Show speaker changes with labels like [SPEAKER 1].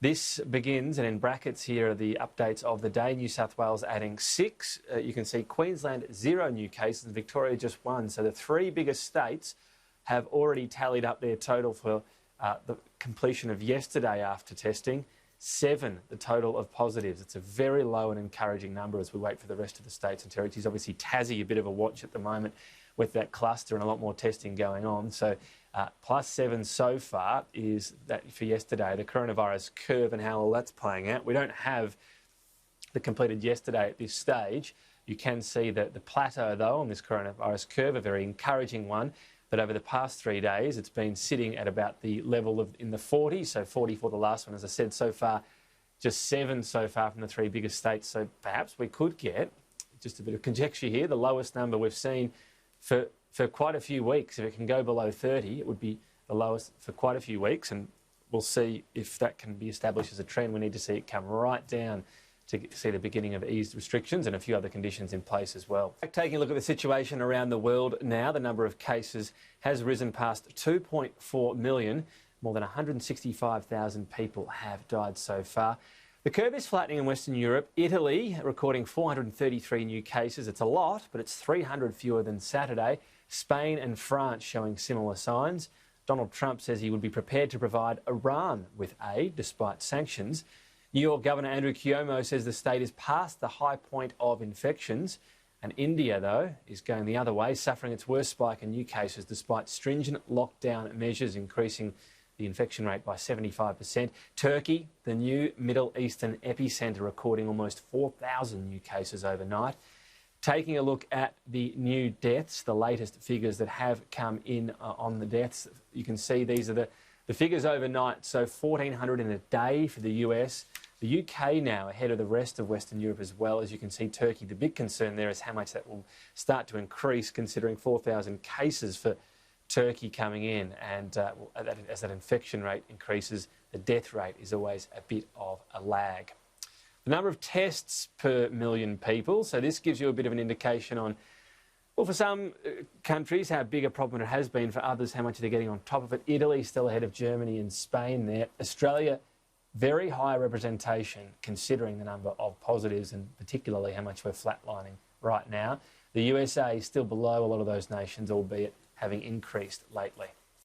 [SPEAKER 1] This begins, and in brackets here are the updates of the day. New South Wales adding 6. You can see Queensland 0 new cases and Victoria just 1. So the 3 biggest states have already tallied up their total for the completion of yesterday after testing. 7, the total of positives. It's a very low and encouraging number as we wait for the rest of the states and territories. Obviously, Tassie, a bit of a watch at the moment with that cluster and a lot more testing going on. So +7 so far is that for yesterday, the coronavirus curve and how all that's playing out. We don't have the completed yesterday at this stage. You can see that the plateau, though, on this coronavirus curve, a very encouraging one, that over the past 3 days, it's been sitting at about the level of in the 40s, so 40 for the last one, as I said, so far, just 7 so far from the 3 biggest states. So perhaps we could get, just a bit of conjecture here, the lowest number we've seen for quite a few weeks. If it can go below 30, it would be the lowest for quite a few weeks, and we'll see if that can be established as a trend. We need to see it come right down to see the beginning of eased restrictions and a few other conditions in place as well. Taking a look at the situation around the world now, the number of cases has risen past 2.4 million. More than 165,000 people have died so far. The curve is flattening in Western Europe. Italy recording 433 new cases. It's a lot, but it's 300 fewer than Saturday. Spain and France showing similar signs. Donald Trump says he would be prepared to provide Iran with aid despite sanctions. New York Governor Andrew Cuomo says the state is past the high point of infections. And India, though, is going the other way, suffering its worst spike in new cases despite stringent lockdown measures increasing the infection rate by 75%. Turkey, the new Middle Eastern epicentre, recording almost 4,000 new cases overnight. Taking a look at the new deaths, the latest figures that have come in on the deaths, you can see these are the figures overnight. So 1,400 in a day for the US. The UK now ahead of the rest of Western Europe as well. As you can see, Turkey, the big concern there is how much that will start to increase, considering 4,000 cases for Turkey coming in. And as that infection rate increases, the death rate is always a bit of a lag. The number of tests per million people. So this gives you a bit of an indication on, well, for some countries, how big a problem it has been. For others, how much they're getting on top of it. Italy still ahead of Germany and Spain there. Australia, very high representation considering the number of positives and particularly how much we're flatlining right now. The USA is still below a lot of those nations, albeit having increased lately.